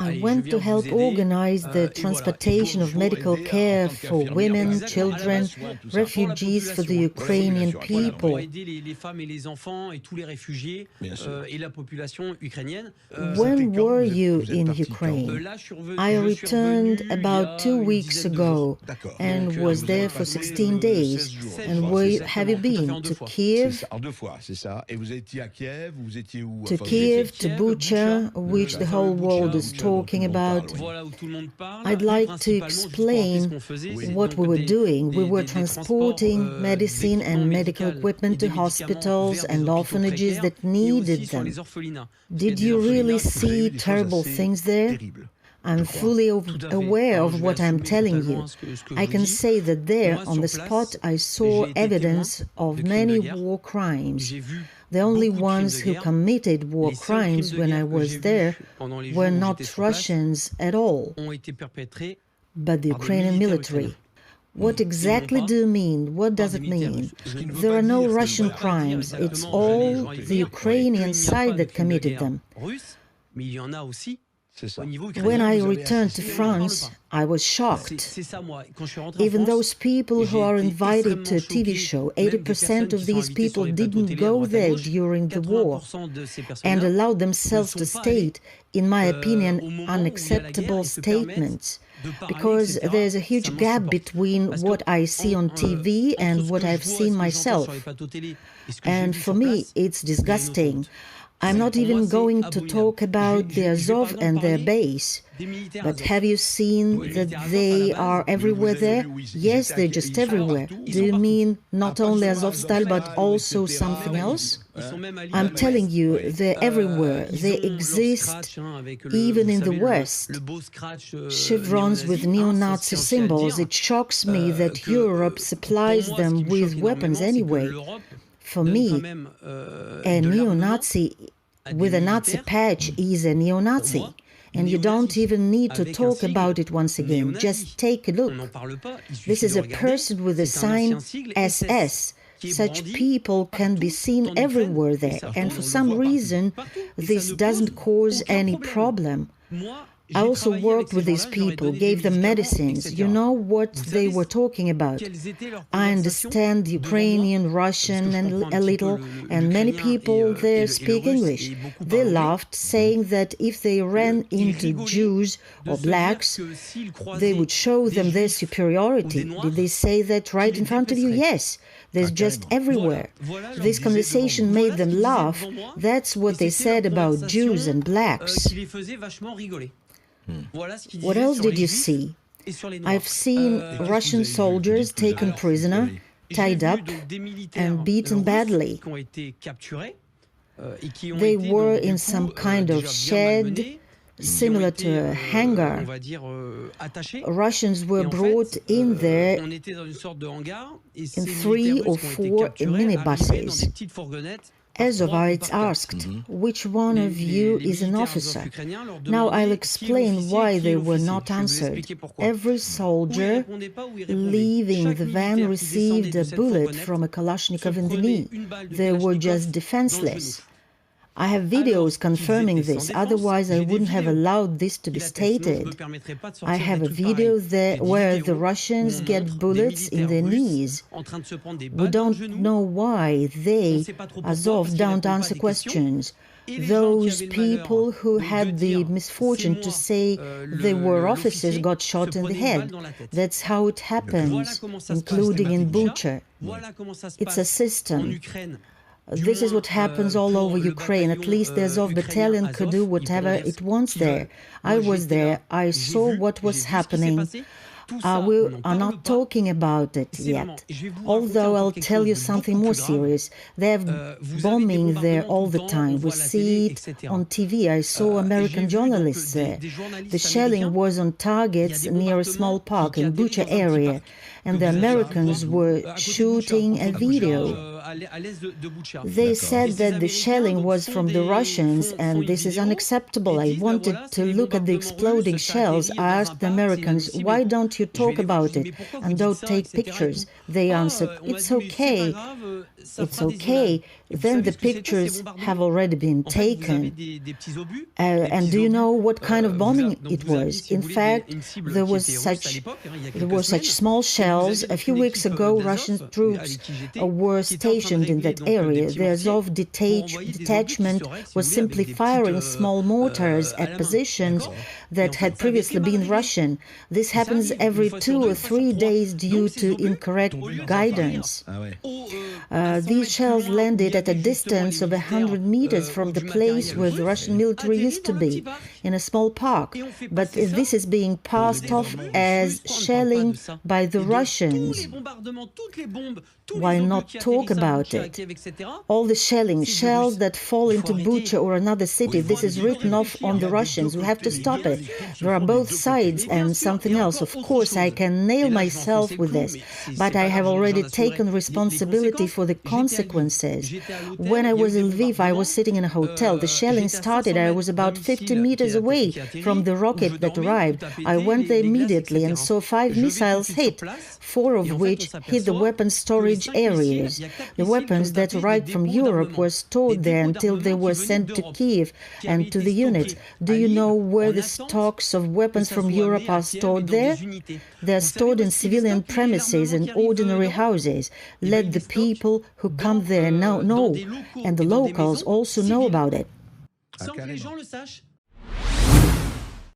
I went to help organize the transportation of medical care for women, children, refugees, for the Ukrainian people. When were you in Ukraine? I returned about 2 weeks ago and was there for 16 days. And where have you been? To Kiev? To Kiev, to Bucha, which the whole world is talking about. I'd like to explain what we were doing. We were transporting medicine and medical equipment to hospitals and orphanages that needed them. Did you really see terrible things there? I'm fully aware of what I'm telling you. I can say that there, on the spot, I saw evidence of many war crimes. The only ones who committed war crimes when I was there were not Russians at all, but the Ukrainian military. What exactly do you mean? What does it mean? There are no Russian crimes. It's all the Ukrainian side that committed them. When I returned to France, I was shocked. Even those people who are invited to a TV show, 80% of these people didn't go there during the war and allowed themselves to state, in my opinion, unacceptable statements, because there's a huge gap between what I see on TV and what I've seen myself. And for me, it's disgusting. I'm not even going to talk about the Azov and their base. But have you seen that they are everywhere there? Yes, they're just everywhere. Do you mean not only Azovstal, but also something else? I'm telling you, they're everywhere. They exist even in the West. Chevrons with neo-Nazi symbols. It shocks me that Europe supplies them with weapons anyway. For me, a neo-Nazi with a Nazi patch is a neo-Nazi. And you don't even need to talk about it once again. Just take a look. This is a person with the sign SS. Such people can be seen everywhere there. And for some reason, this doesn't cause any problem. I also worked with these people, gave them medicines. You know what they were talking about. I understand Ukrainian, Russian, and a little, and many people there speak English. They laughed, saying that if they ran into Jews or blacks, they would show them their superiority. Did they say that right in front of you? Yes. There's just everywhere. This conversation made them laugh. That's what they said about Jews and blacks. What else did you see? I've seen Russian soldiers taken prisoner, tied up, and beaten badly. They were in some kind of shed, similar to a hangar. Russians were brought in there in 3 or 4 minibuses. Azovites asked, which one of you is an officer? Now I'll explain why they were not answered. Every soldier leaving the van received a bullet from a Kalashnikov in the knee. They were just defenseless. I have videos confirming this, otherwise I wouldn't have allowed this to be stated. I have a video there where the Russians get bullets in their knees. We don't know why they, Azov, don't answer questions. Those people who had the misfortune to say they were officers got shot in the head. That's how it happens, including in Bucha. It's a system. This is what happens all over Ukraine. At least the Azov battalion could do whatever it wants there. I was there. I saw what was happening. We are not talking about it yet. Although I'll tell you something more serious. They have bombing there all the time. We see it on TV. I saw American journalists there. The shelling was on targets near a small park in Bucha area, and the Americans were shooting a video. They said that the shelling was from the Russians, and this is unacceptable. I wanted to look at the exploding shells. I asked the Americans, why don't you talk about it and don't take pictures? They answered, it's okay. It's okay. Then the pictures have already been taken. And do you know what kind of bombing it was? In fact, there were such small shells. A few weeks ago, Russian troops were stationed in that area. The Azov detachment was simply firing small mortars at positions that had previously been Russian. This happens every 2 or 3 days due to incorrect guidance. These shells landed at a distance of 100 meters from the place where the Russian military used to be, in a small park. But this is being passed off as shelling by the Russians. Why not talk about it? All the shells that fall into Bucha or another city, this is written off on the Russians. We have to stop it. There are both sides and something else. Of course, I can nail myself with this, but I have already taken responsibility for the consequences. When I was in Lviv, I was sitting in a hotel. The shelling started. I was about 50 meters away from the rocket that arrived. I went there immediately and saw 5 missiles hit, 4 of which hit the weapons storage areas. The weapons that arrived from Europe were stored there until they were sent to Kiev and to the units. Do you know where the stocks of weapons from Europe are stored there? They are stored in civilian premises and ordinary houses. Let the people who come there know, and the locals also know about it.